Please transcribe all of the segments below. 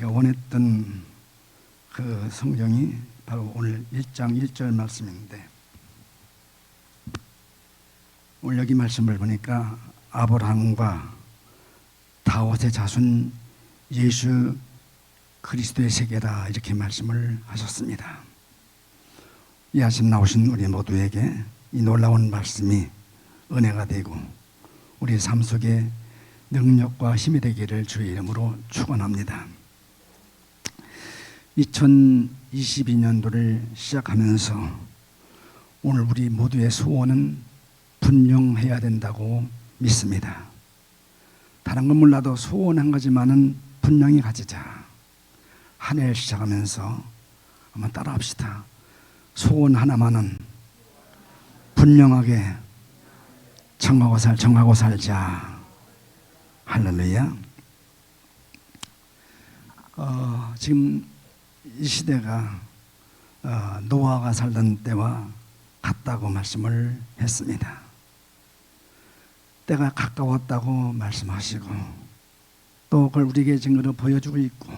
제가 원했던 그 성경이 바로 오늘 1장 1절 말씀인데, 오늘 여기 말씀을 보니까 아브라함과 다윗의 자손 예수 그리스도의 세계라 이렇게 말씀을 하셨습니다. 이 아침 나오신 우리 모두에게 이 놀라운 말씀이 은혜가 되고 우리 삶 속에 능력과 힘이 되기를 주의 이름으로 축원합니다. 2022년도를 시작하면서 오늘 우리 모두의 소원은 분명해야 된다고 믿습니다. 다른 건 몰라도 소원 한 가지만은 분명히 가지자. 한 해를 시작하면서 한번 따라합시다. 소원 하나만은 분명하게 정하고 살자. 할렐루야. 지금 이 시대가 노아가 살던 때와 같다고 말씀을 했습니다. 때가 가까웠다고 말씀하시고 또 그걸 우리에게 증거로 보여주고 있고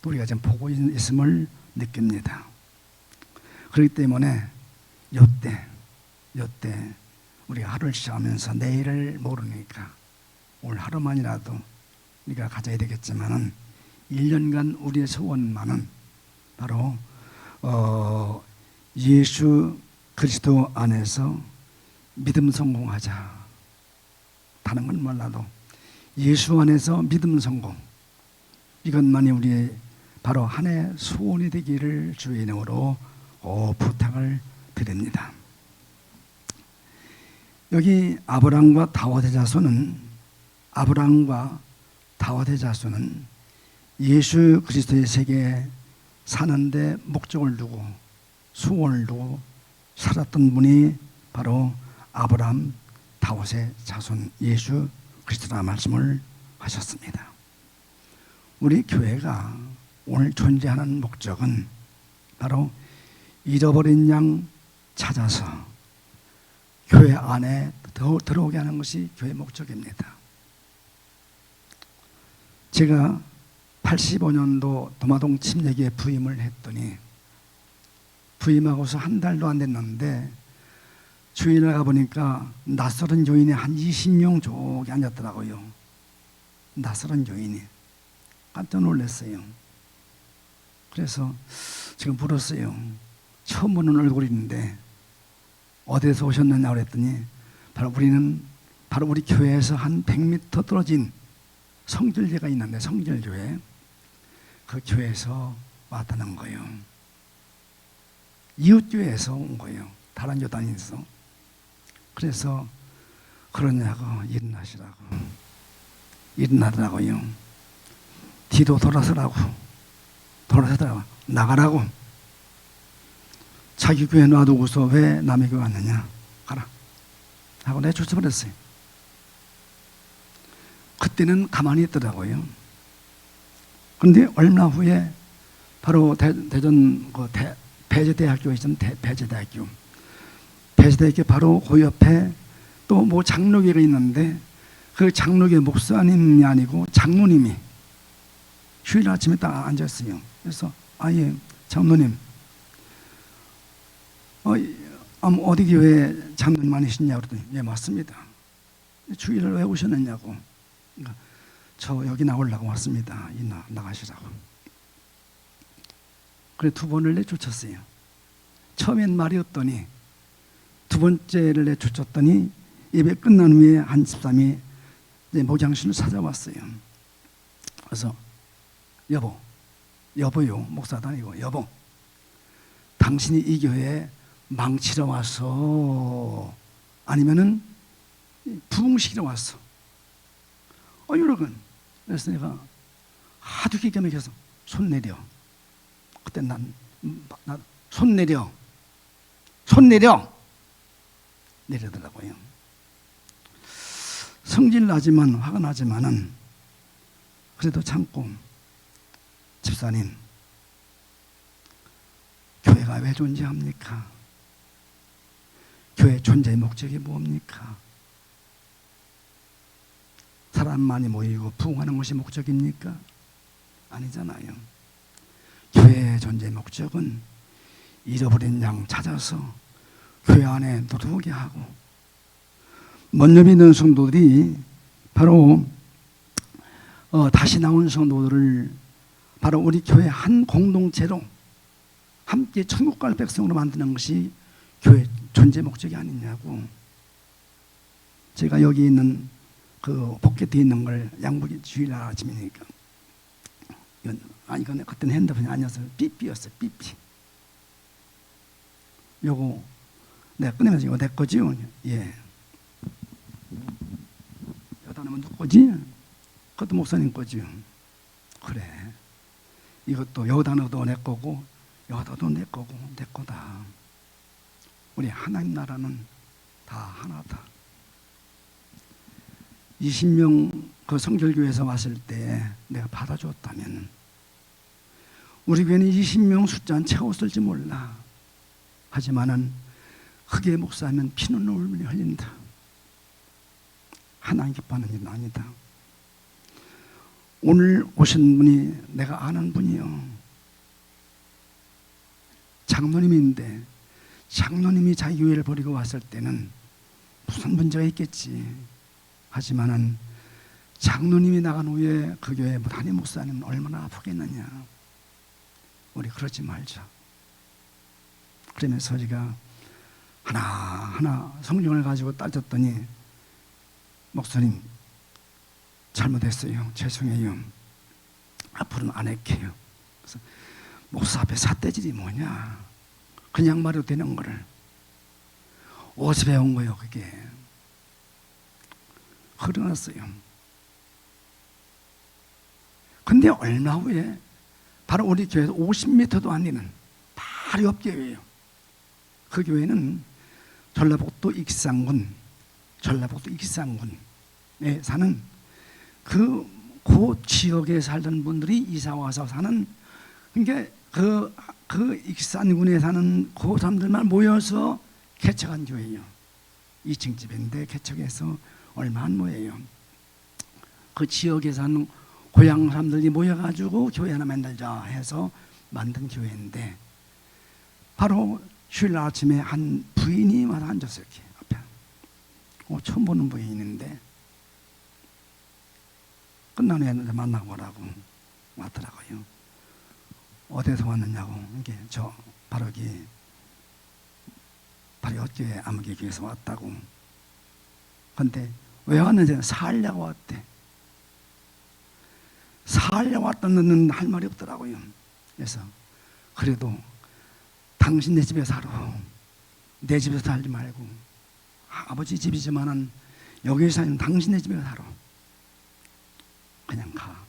또 우리가 지금 보고 있음을 느낍니다. 그렇기 때문에 요때 우리가 하루를 시작하면서 내일을 모르니까 오늘 하루만이라도 우리가 가져야 되겠지만은 1년간 우리의 소원만은 바로 예수 그리스도 안에서 믿음 성공하자. 다른 건 몰라도 예수 안에서 믿음 성공, 이것만이 우리의 바로 한 해 소원이 되기를 주의 이름으로 부탁을 드립니다. 여기 아브라함과 다윗의 자손은 예수 그리스도의 세계에 사는데 목적을 두고 소원을 두고 살았던 분이 바로 아브라함, 다윗의 자손 예수 그리스도라 말씀을 하셨습니다. 우리 교회가 오늘 존재하는 목적은 바로 잃어버린 양 찾아서 교회 안에 들어오게 하는 것이 교회 목적입니다. 제가 85년도 도마동 침례교에 부임을 했더니 부임하고서 한 달도 안 됐는데 주일에 가보니까 낯설은 요인이 한 20명 저기 앉았더라고요. 낯설은 요인이. 깜짝 놀랐어요. 그래서 지금 물었어요. 처음 보는 얼굴인데 어디에서 오셨느냐 그랬더니 바로 우리 교회에서 한 100m 떨어진 성결교회가 있는데 성결교회 그 교회에서 왔다는 거예요. 이웃교회에서 온 거예요. 다른 교단에서. 그래서 그러냐고 일어나더라고요. 뒤도 돌아서라고 나가라고. 자기 교회 놔두고서 왜 남의 교회 왔느냐 가라 하고 내가 쫓아버렸어요. 그때는 가만히 있더라고요. 그런데 얼마 후에 바로 대전 배제대학교 있던 배제대학교 바로 그 옆에 또 뭐 장로교가 있는데 그 장로교 목사님이 아니고 장로님이 휴일 아침에 딱 앉았어요. 그래서 예 장로님 어디 교회 장로님 아니시냐고 그러더니 예 맞습니다. 주일을 왜 오셨느냐고. 그러니까 저 여기 나오려고 왔습니다. 나가시라고. 그래 2번을 내쫓았어요. 처음엔 말이 없더니 2번째를 내쫓았더니 예배 끝난 후에 한 집사람이 이제 목장신을 찾아왔어요. 그래서 여보요 목사도 아니고 여보 당신이 이 교회에 망치러 왔어 아니면은 부흥시키러 왔어 여러분. 그래서 내가 하도 기가 막혀서 손 내려. 그때 난 손 내려 내리더라고요. 성질 나지만 화가 나지만은 그래도 참고 집사님 교회가 왜 존재합니까? 교회 존재의 목적이 뭡니까? 사람 많이 모이고 부흥하는 것이 목적입니까? 아니잖아요. 교회의 존재 목적은 잃어버린 양 찾아서 교회 안에 들어오게 하고, 먼저 믿는 성도들이 바로 다시 나온 성도들을 바로 우리 교회 한 공동체로 함께 천국 갈 백성으로 만드는 것이 교회 존재 목적이 아니냐고. 제가 여기 있는 그 포켓에 있는 걸 양복이 주일날 아침이니까, 이건 그때는 핸드폰이 아니어서 삐삐였어요. 삐삐. 요거 내가 꺼내면서 이거 내 거지요? 예. 여다는 누구 거지? 그것도 목사님 거지요. 그래. 이것도 여단어도 내 거고 여다도 내 거고 내 거다. 우리 하나님 나라는 다 하나다. 20명 그 성결교회에서 왔을 때 내가 받아줬다면 우리 교회는 20명 숫자는 채웠을지 몰라. 하지만은 흙에 목사하면 피는 눈물이 흘린다. 하나님 기뻐하는 일은 아니다. 오늘 오신 분이 내가 아는 분이요. 장로님인데 장로님이 자기 교회를 버리고 왔을 때는 무슨 문제가 있겠지. 하지만은 장로님이 나간 후에 그 교회 담임 목사님은 얼마나 아프겠느냐. 우리 그러지 말자. 그러면서 우리가 하나하나 성경을 가지고 따졌더니 목사님 잘못했어요. 죄송해요. 앞으로는 안 할게요. 그래서 목사 앞에 삿대질이 뭐냐. 그냥 말해도 되는 거를 어디서 배운 거예요. 그게 흘러났어요. 근데 얼마 후에 바로 우리 교회에서 50m도 안 되는 바로 옆 교회예요. 그 교회는 전라북도 익산군에 사는 그 지역에 살던 분들이 이사 와서 사는, 그러니까 그 익산군에 사는 그 사람들만 모여서 개척한 교회예요. 2층 집인데 개척해서 얼마 안 모여요. 그 지역에 사는 고향 사람들이 모여가지고 교회 하나 만들자 해서 만든 교회인데, 바로 주일 아침에 한 부인이 와서 앉았어요. 이렇게 앞에. 처음 보는 부인인데 끝난 후에 만나고 오라고 왔더라고요. 어디서 왔느냐고. 이게 저 바로 여기 바로 여기에 아무개 교회에서 왔다고. 근데 왜 왔는지 살려고 왔대. 살려고 왔다는 할 말이 없더라고요. 그래서 그래도 당신 내 집에 살아. 내 집에서 살지 말고. 아버지 집이지만은 여기에 살면 당신 내 집에 살아. 그냥 가.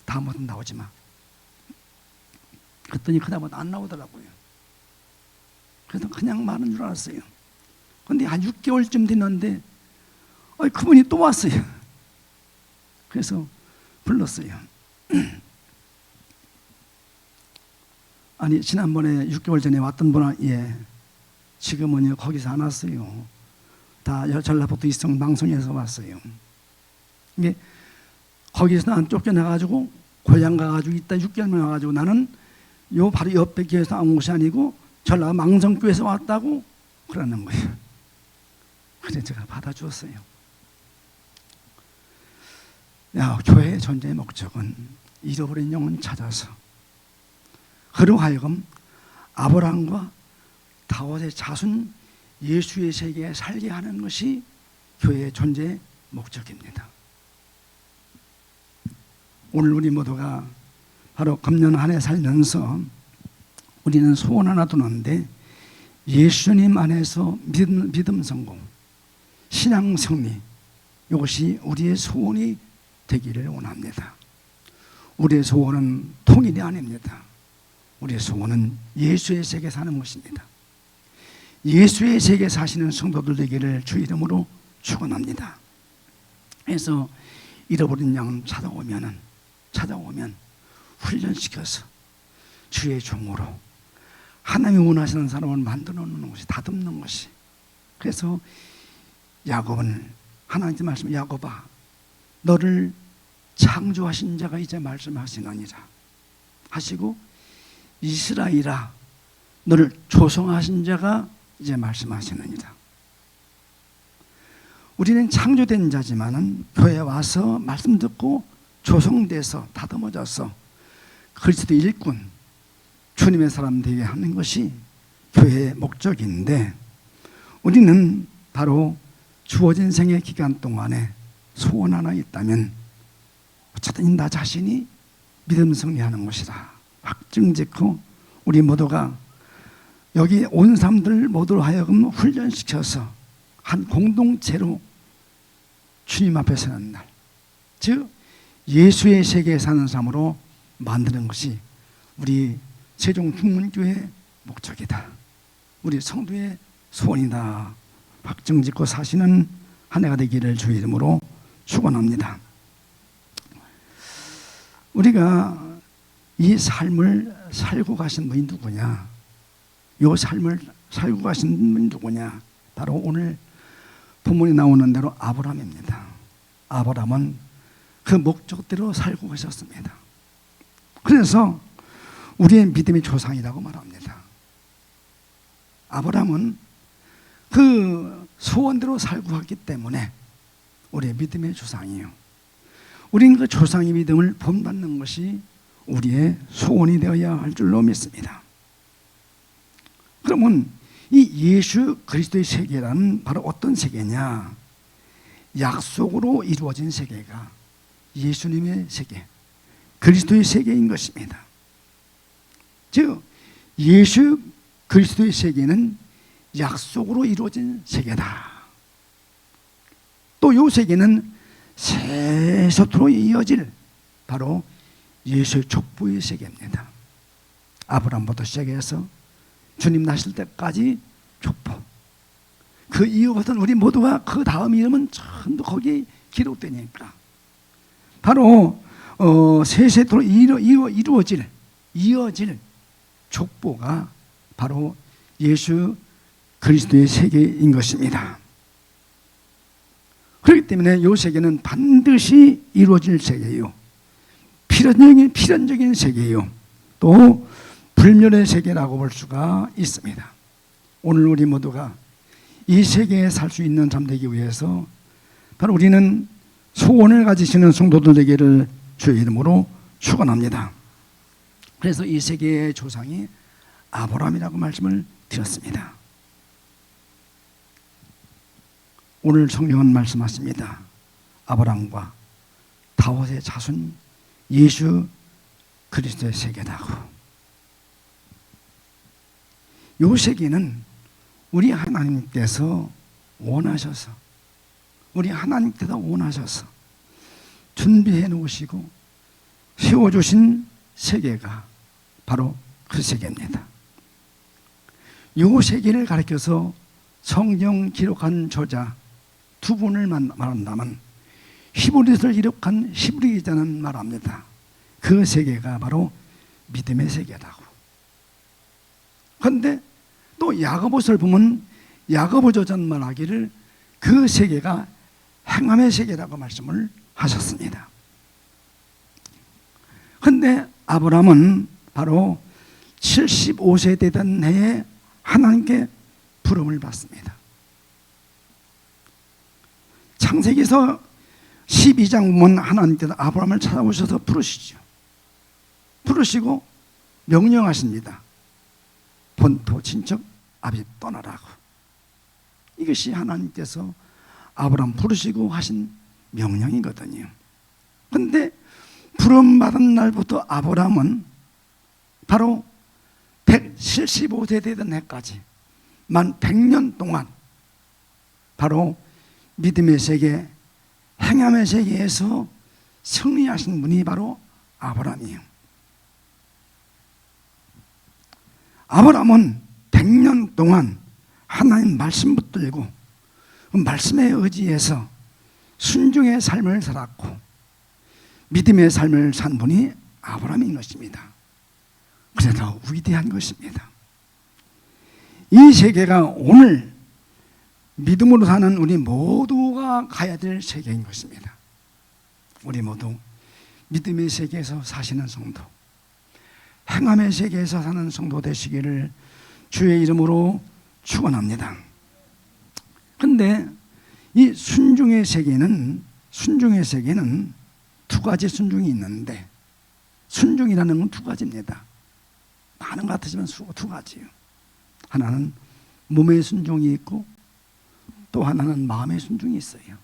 다음부터는 나오지 마. 그랬더니 그다음부터 안 나오더라고요. 그래서 그냥 많은 줄 알았어요. 근데 한 6개월쯤 됐는데 그분이 또 왔어요. 그래서 불렀어요. 아니 지난번에 6개월 전에 왔던 분은 지금은요 거기서 안 왔어요. 다 전라북도 이성 방송에서 왔어요. 이게 거기서 난 쫓겨나가지고 고향 가가지고 있다 6개월만 와가지고 나는 요 바로 옆에 교회에서 온 것이 아니고 전라 망성교회에서 왔다고 그러는 거예요. 그래서 제가 받아주었어요. 교회의 존재의 목적은 잃어버린 영혼 찾아서 그로 하여금 아브라함과 다윗의 자손 예수의 세계에 살게 하는 것이 교회의 존재의 목적입니다. 오늘 우리 모두가 바로 금년 한 해 살면서 우리는 소원 하나 두는데, 예수님 안에서 믿음 성공, 신앙 승리, 이것이 우리의 소원이 되기를 원합니다. 우리의 소원은 통일이 아닙니다. 우리의 소원은 예수의 세계 사는 것입니다. 예수의 세계 사시는 성도들 되기를 주 이름으로 축원합니다. 그래서 잃어버린 양 찾아오면 훈련시켜서 주의 종으로 하나님이 원하시는 사람을 만들어 놓는 것이, 다듬는 것이. 그래서 야곱은 하나님의 말씀, 야곱아 너를 창조하신 자가 이제 말씀하시느니라. 하시고 이스라엘아 너를 조성하신 자가 이제 말씀하시느니라. 우리는 창조된 자지만은 교회에 와서 말씀 듣고 조성돼서 다듬어져서 그리스도 일꾼 주님의 사람 되게 하는 것이 교회의 목적인데, 우리는 바로 주어진 생애 기간 동안에 소원 하나 있다면 어쨌든 나 자신이 믿음 승리하는 것이다 확증짓고, 우리 모두가 여기 온 사람들 모두로 하여금 훈련시켜서 한 공동체로 주님 앞에 서는 날, 즉 예수의 세계에 사는 삶으로 만드는 것이 우리 세종중문교회의 목적이다, 우리 성도의 소원이다 확증짓고 사시는 한 해가 되기를 주의 이름으로 축원합니다. 우리가 이 삶을 살고 가신 분이 누구냐, 이 삶을 살고 가신 분이 누구냐, 바로 오늘 본문에 나오는 대로 아브라함입니다. 아브라함은 그 목적대로 살고 계셨습니다. 그래서 우리의 믿음의 조상이라고 말합니다. 아브라함은 그 소원대로 살고 갔기 때문에 우리의 믿음의 조상이에요. 우리는 그 조상의 믿음을 본받는 것이 우리의 소원이 되어야 할 줄로 믿습니다. 그러면 이 예수 그리스도의 세계라는 바로 어떤 세계냐, 약속으로 이루어진 세계가 예수님의 세계, 그리스도의 세계인 것입니다. 즉 예수 그리스도의 세계는 약속으로 이루어진 세계다. 또 이 세계는 세세토록 이어질 바로 예수의 족보의 세계입니다. 아브라함부터 시작해서 주님 나실 때까지 족보, 그 이후부터는 우리 모두가 그 다음 이름은 전부 거기에 기록되니까 바로 세세토록 이어질 족보가 바로 예수 그리스도의 세계인 것입니다. 그렇기 때문에 이 세계는 반드시 이루어질 세계예요. 필연적인 세계예요. 또 불멸의 세계라고 볼 수가 있습니다. 오늘 우리 모두가 이 세계에 살 수 있는 삶 되기 위해서 바로 우리는 소원을 가지시는 성도들 되기를 주의 이름으로 축원합니다. 그래서 이 세계의 조상이 아브라함이라고 말씀을 드렸습니다. 오늘 성경은 말씀하십니다. 아브라함과 다윗의 자손 예수 그리스도의 세계다고. 이 세계는 우리 하나님께서 원하셔서, 우리 하나님께서 원하셔서 준비해 놓으시고 세워주신 세계가 바로 그 세계입니다. 이 세계를 가리켜서 성경 기록한 저자 두 분을 말한다면 히브리서를 기록한 히브리 기자는 말합니다. 그 세계가 바로 믿음의 세계라고. 그런데 또 야고보서를 보면 야고보 저자는 말하기를 그 세계가 행함의 세계라고 말씀을 하셨습니다. 그런데 아브라함은 바로 75세 되던 해에 하나님께 부름을 받습니다. 창세기에서 12장 보면 하나님께서 아브라함을 찾아오셔서 부르시죠. 부르시고 명령하십니다. 본토 친척 아비 떠나라고. 이것이 하나님께서 아브라함 부르시고 하신 명령이거든요. 그런데 부름받은 날부터 아브라함은 바로 175세 되던 해까지 만 100년 동안 바로 믿음의 세계, 행함의 세계에서 승리하신 분이 바로 아브라함이에요. 아브라함은 100년 동안 하나님 말씀 붙들고 그 말씀에 의지해서 순종의 삶을 살았고 믿음의 삶을 산 분이 아브라함인 것입니다. 그래서 위대한 것입니다. 이 세계가 오늘 믿음으로 사는 우리 모두가 가야 될 세계인 것입니다. 우리 모두 믿음의 세계에서 사시는 성도, 행함의 세계에서 사는 성도 되시기를 주의 이름으로 축원합니다. 그런데 이 순종의 세계는 두 가지 순종이 있는데, 순종이라는 건 두 가지입니다. 많은 것 같지만 두 가지예요. 하나는 몸의 순종이 있고 또 하나는 마음의 순종이 있어요.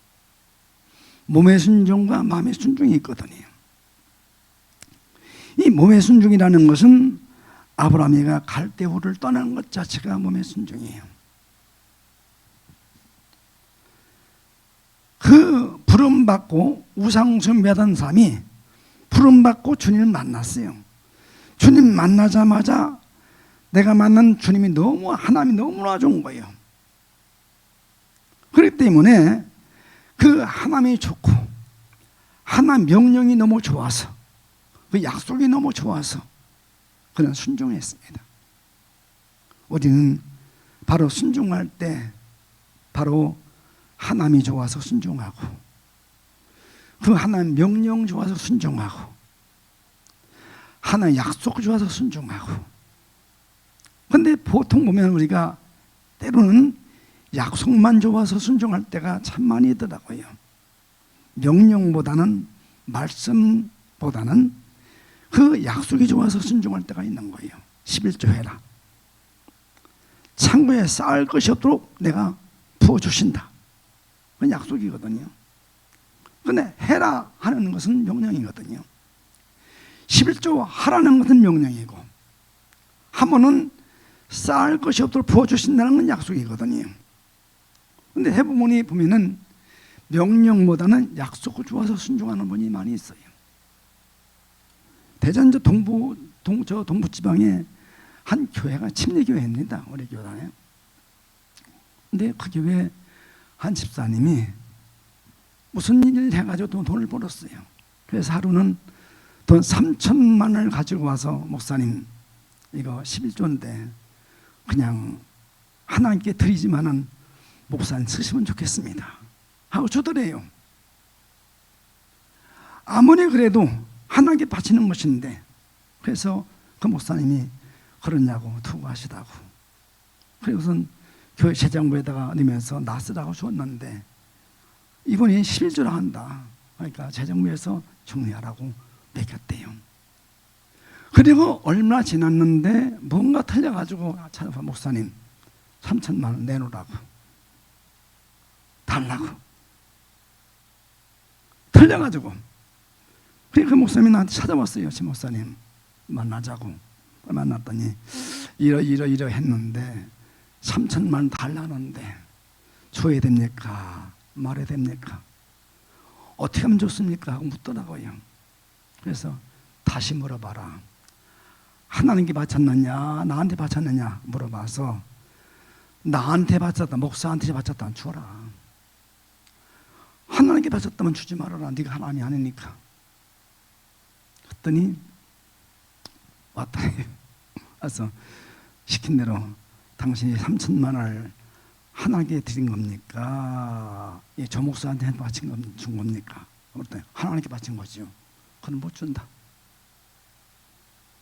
몸의 순종과 마음의 순종이 있거든요. 이 몸의 순종이라는 것은 아브라함이가 갈대우를 떠나는 것 자체가 몸의 순종이에요. 그 부름받고 우상숭배하던 사람이 부름받고 주님을 만났어요. 주님 만나자마자 내가 만난 주님이 하나님이 너무나 좋은 거예요. 그렇기 때문에 그 하나님이 좋고 하나님 명령이 너무 좋아서, 그 약속이 너무 좋아서 그는 순종했습니다. 우리는 바로 순종할 때 바로 하나님이 좋아서 순종하고, 그 하나님 명령 좋아서 순종하고, 하나님 약속 좋아서 순종하고. 근데 보통 보면 우리가 때로는 약속만 좋아서 순종할 때가 참 많이 있더라고요. 명령보다는, 말씀보다는 그 약속이 좋아서 순종할 때가 있는 거예요. 11조 해라, 창고에 쌓을 것이 없도록 내가 부어주신다. 그건 약속이거든요. 근데 해라 하는 것은 명령이거든요. 11조 하라는 것은 명령이고, 한 번은 쌓을 것이 없도록 부어주신다는 건 약속이거든요. 근데 해보문이 보면은 명령보다는 약속을 좋아서 순종하는 분이 많이 있어요. 대전 동부지방에 한 교회가 침례교회입니다. 우리 교단에. 근데 그 교회 한 집사님이 무슨 일을 해가지고 돈을 벌었어요. 그래서 하루는 돈 3천만 원을 가지고 와서, 목사님 이거 11조인데 그냥 하나님께 드리지만은 목사님 쓰시면 좋겠습니다 하고 주더래요. 아무리 그래도 하나님께 바치는 것인데, 그래서 그 목사님이 그러냐고 투구하시다고, 그리고선 교회 재정부에다가 넣으면서 나 쓰라고 줬는데 이번에 11조라 한다. 그러니까 재정부에서 정리하라고 맡겼대요. 그리고 얼마 지났는데 뭔가 틀려가지고 찾아봐, 목사님 3천만 원 내놓으라고, 달라고. 틀려가지고. 그러니까 그 목사님이 나한테 찾아왔어요. 지 목사님 만나자고. 만났더니 이러 했는데 3천만 원 달라는데 줘야 됩니까? 말해야 됩니까? 어떻게 하면 좋습니까? 하고 묻더라고요. 그래서 다시 물어봐라. 하나님께 바쳤느냐 나한테 바쳤느냐 물어봐서, 나한테 바쳤다, 목사한테 바쳤다 주어라. 하나님께 바쳤다면 주지 말아라. 네가 하나님이 아니니까. 그랬더니 왔다. 그래서 시킨 대로 당신이 3천만 원을 하나님께 드린 겁니까? 조 목사한테 준 겁니까? 그랬더니 하나님께 바친 거죠. 그건 못 준다.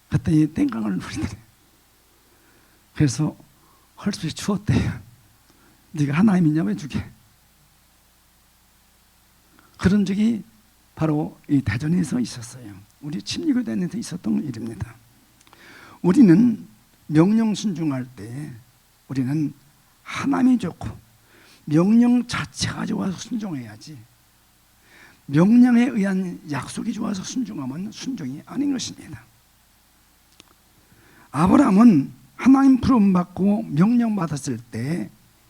그랬더니 땡깡을 부리더래. 그래서 헐수이 추웠대요. 네가 하나님이냐 왜 주게? 그런 적이 바로 이 대전에서 있었어요. 우리 침례교단에서 있었던 일입니다. 우리는 명령 순종할 때 우리는 하나님이 좋고 명령 자체가 좋아서 순종해야지, 명령에 의한 약속이 좋아서 순종하면 순종이 아닌 것입니다. 아브라함은 하나님 부름받고 명령받았을 때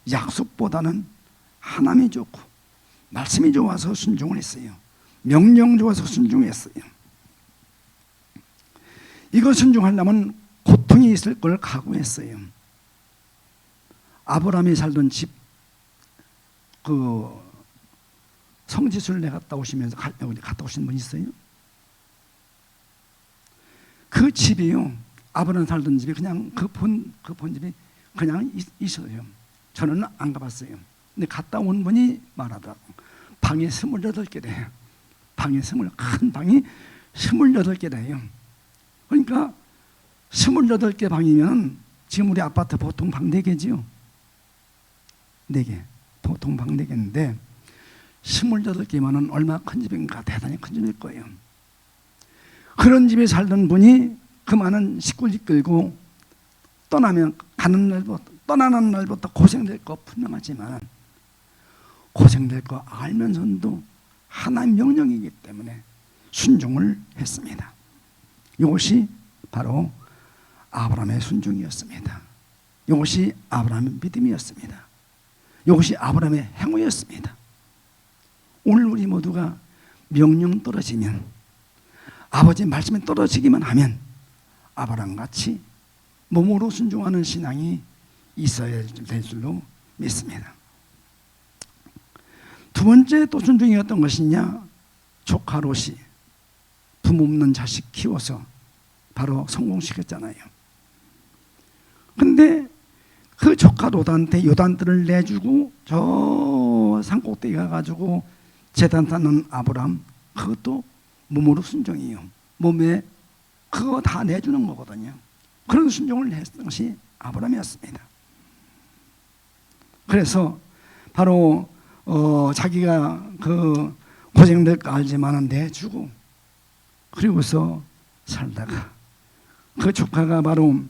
약속보다는 하나님이 좋고 말씀이 좋아서 순종을 했어요. 명령 좋아서 순종했어요. 이거 순종하려면 고통이 있을 걸 각오했어요. 아브라함이 살던 집, 그 성지순례 갔다 오시면서 갔다 오신 분 있어요? 그 집이요, 아브라함 살던 집이 그냥 그 본 집이 그냥 있어요. 저는 안 가봤어요. 근데 갔다 온 분이 말하더라고. 방이 28개래요. 큰 방이 28개래요. 그러니까 28개 방이면 지금 우리 아파트 보통 방 4개지요. 4개. 보통 방 4개인데 28개면은 얼마나 큰 집인가. 대단히 큰 집일 거예요. 그런 집에 살던 분이 그 많은 식구를 이끌고 떠나는 날부터 고생될 거 분명하지만 고생될 거 알면서도 하나님 명령이기 때문에 순종을 했습니다. 이것이 바로 아브라함의 순종이었습니다. 이것이 아브라함의 믿음이었습니다. 이것이 아브라함의 행위였습니다. 오늘 우리 모두가 명령 떨어지면, 아버지의 말씀에 떨어지기만 하면 아브라함같이 몸으로 순종하는 신앙이 있어야 될 줄로 믿습니다. 두 번째 또 순종이 어떤 것이냐? 조카 롯이 부모 없는 자식 키워서 바로 성공시켰잖아요. 근데 그 조카 롯한테 요단들을 내주고 저 산꼭대기 가가지고 제단 쌓는 아브라함, 그것도 몸으로 순종이에요. 몸에 그거 다 내주는 거거든요. 그런 순종을 했던 것이 아브라함이었습니다. 그래서 바로 자기가 그 고생될 거 알지만은 내주고, 그리고서 살다가 그 조카가 바로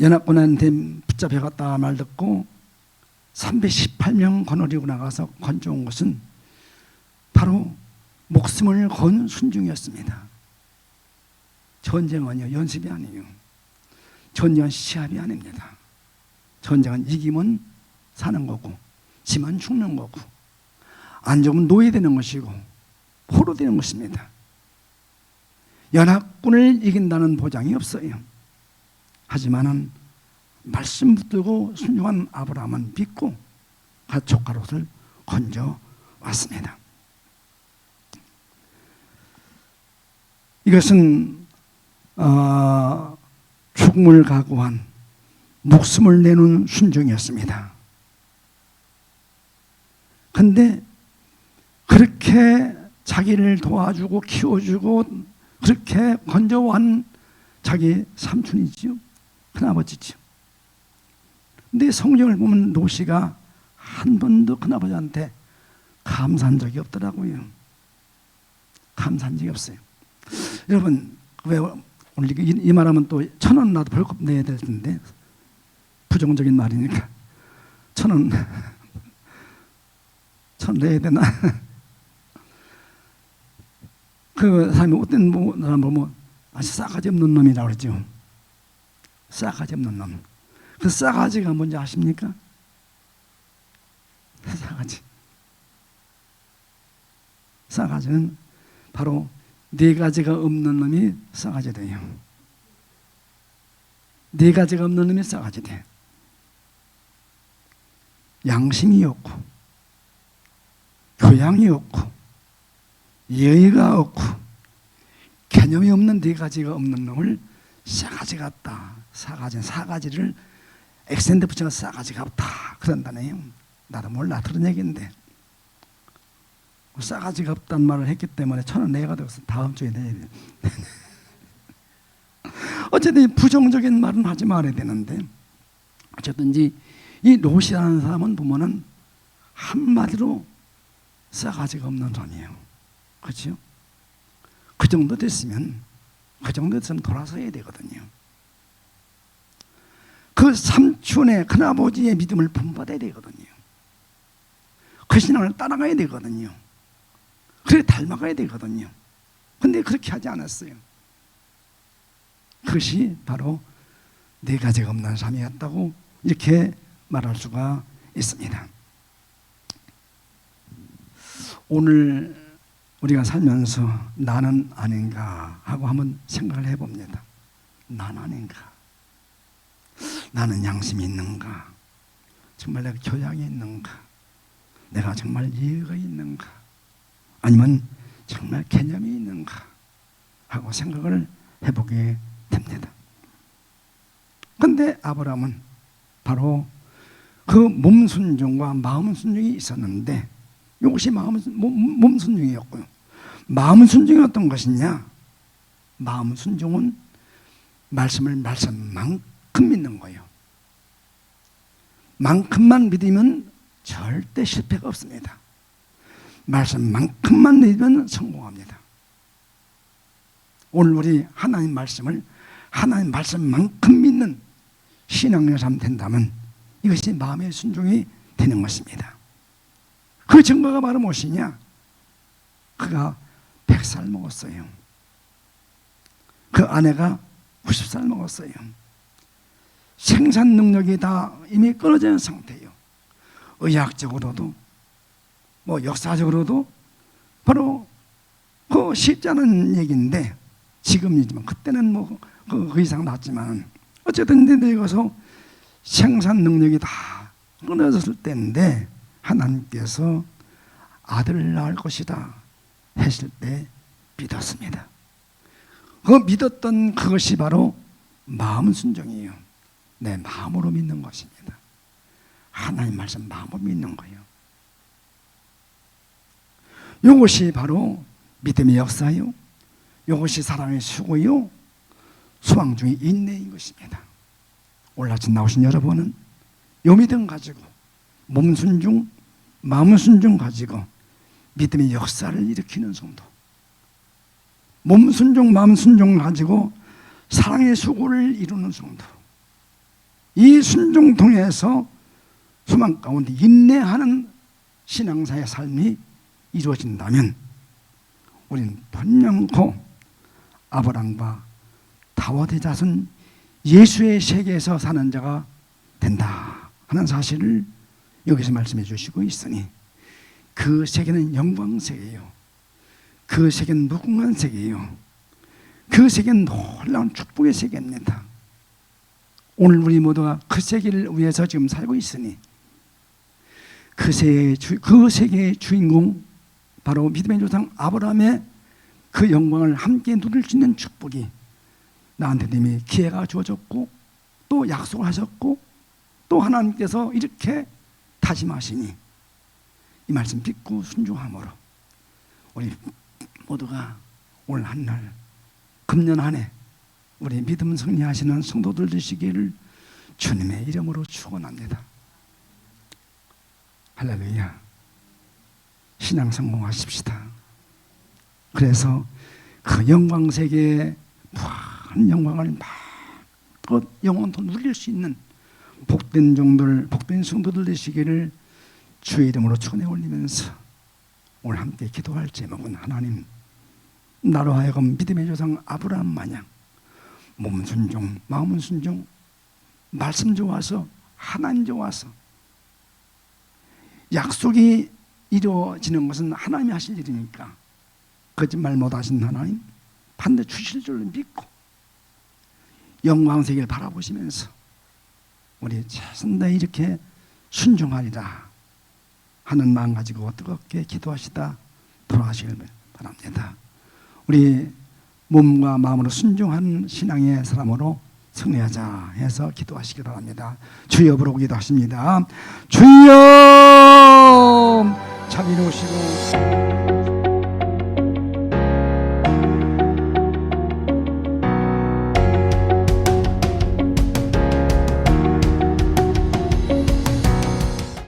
연합군한테 붙잡혀갔다 말 듣고 318명 거느리고 나가서 건져온 것은 바로 목숨을 건 순종이었습니다. 전쟁은요, 연습이 아니에요. 전쟁은 시합이 아닙니다. 전쟁은 이기면 사는 거고, 지면 죽는 거고, 안 죽으면 노예되는 것이고 포로되는 것입니다. 연합군을 이긴다는 보장이 없어요. 하지만은 말씀 붙들고 순종한 아브라함은 믿고 조카 롯을 건져 왔습니다. 이것은 죽음을 각오한 목숨을 내놓은 순종이었습니다. 그런데 그렇게 자기를 도와주고 키워주고 그렇게 건져온 자기 삼촌이지요. 큰아버지지요. 근데 성경을 보면 롯이가 한 번도 큰아버지한테 감사한 적이 없더라고요. 감사한 적이 없어요. 여러분, 왜 오늘 이 말하면 또 1,000원 나도 벌금 내야 될 텐데, 부정적인 말이니까 1,000원 1,000원 내야 되나? 그 사람이 어떤 사람 보면 아주 싸가지 없는 놈이라고 그러죠. 싸가지 없는 놈. 그 싸가지가 뭔지 아십니까? 싸가지는 바로 4가지가 없는 놈이 싸가지 돼요. 4가지가 없는 놈이 싸가지 돼. 양심이 없고, 교양이 없고, 예의가 없고, 개념이 없는 4가지가 없는 놈을 싸가지 같다. 사가지를 액센트 붙여서 싸가지가 없다 그런다네요. 나도 몰라, 들은 얘기인데 싸가지가 없다는 말을 했기 때문에 1,000원 내가 되어서 다음 주에 내야 돼. 어쨌든 부정적인 말은 하지 말아야 되는데, 어쨌든지 이 롯이라는 사람은 보면은 한마디로 싸가지가 없는 사람이에요. 그렇죠? 그 정도 됐으면 돌아서야 되거든요. 그 삼촌의 큰아버지의 믿음을 본받아야 되거든요. 그 신앙을 따라가야 되거든요. 그래 닮아가야 되거든요. 근데 그렇게 하지 않았어요. 그것이 바로 4가지가 없는 삶이었다고 이렇게 말할 수가 있습니다. 오늘 우리가 살면서 나는 아닌가 하고 한번 생각을 해봅니다. 난 아닌가? 나는 양심이 있는가? 정말 내가 교양이 있는가? 내가 정말 이해가 있는가? 아니면 정말 개념이 있는가? 하고 생각을 해보게 됩니다. 그런데 아브라함은 바로 그 몸 순종과 마음 순종이 있었는데, 이것이 몸 순종이었고요. 마음 순종이 어떤 것이냐? 마음 순종은 말씀을 말씀만큼 믿는 거예요. 만큼만 믿으면 절대 실패가 없습니다. 말씀만큼만 믿으면 성공합니다. 오늘 우리 하나님 말씀을 하나님 말씀만큼 믿는 신앙의 삶 된다면 이것이 마음의 순종이 되는 것입니다. 그 증거가 바로 무엇이냐? 그가 100살 먹었어요. 그 아내가 90살 먹었어요. 생산 능력이 다 이미 끊어져 있는 상태예요. 의학적으로도 역사적으로도 바로 그 쉽지 않은 얘기인데 지금이지만 그때는 그 이상 낫지만 어쨌든 늙어서 생산 능력이 다 끊어졌을 때인데 하나님께서 아들을 낳을 것이다 했을 때 믿었습니다. 그 믿었던 그것이 바로 마음 순종이에요. 내 마음으로 믿는 것입니다. 하나님 말씀 마음으로 믿는 거예요. 이것이 바로 믿음의 역사요. 이것이 사랑의 수고요. 소망 중에 인내인 것입니다. 오늘 아침 나오신 여러분은 요 믿음 가지고 몸 순종, 마음 순종 가지고 믿음의 역사를 일으키는 성도, 몸 순종, 마음 순종 가지고 사랑의 수고를 이루는 성도, 이 순종 통해서 소망 가운데 인내하는 신앙사의 삶이 이루어진다면 우리는 번영코 아브라함과 다윗의 자손 예수의 세계에서 사는 자가 된다 하는 사실을 여기서 말씀해 주시고 있으니 그 세계는 영광 세계예요. 그 세계는 무궁한 세계예요. 그 세계는 놀라운 축복의 세계입니다. 오늘 우리 모두가 그 세계를 위해서 지금 살고 있으니 그 세계의 주인공 바로 믿음의 조상 아브라함의 그 영광을 함께 누릴 수 있는 축복이 나한테 이미 기회가 주어졌고 또 약속을 하셨고 또 하나님께서 이렇게 다짐하시니 이 말씀 믿고 순종함으로 우리 모두가 오늘 한날 금년 한 해 우리 믿음 승리하시는 성도들 되시기를 주님의 이름으로 축원합니다. 할렐루야. 신앙 성공하십시다. 그래서 그 영광 세계의 무한 영광을 마음껏 영원토록 누릴 수 있는 복된 종들, 복된 성도들 되시기를 주의 이름으로 축원해 올리면서 오늘 함께 기도할 제목은 하나님 나로 하여금 믿음의 조상 아브라함 마냥 몸 순종, 마음 순종, 말씀 좋아서 하나님 좋아서 약속이 이루어지는 것은 하나님이 하실 일이니까 거짓말 못하신 하나님 반드시 주실 줄로 믿고 영광세계를 바라보시면서 우리 최선 다해 이렇게 순종하리라 하는 마음 가지고 뜨겁게 기도하시다 돌아가시길 바랍니다. 우리 몸과 마음으로 순종한 신앙의 사람으로 승리하자 해서 기도하시기 바랍니다. 주여 부르고 기도하십니다. 주여 자비로우시고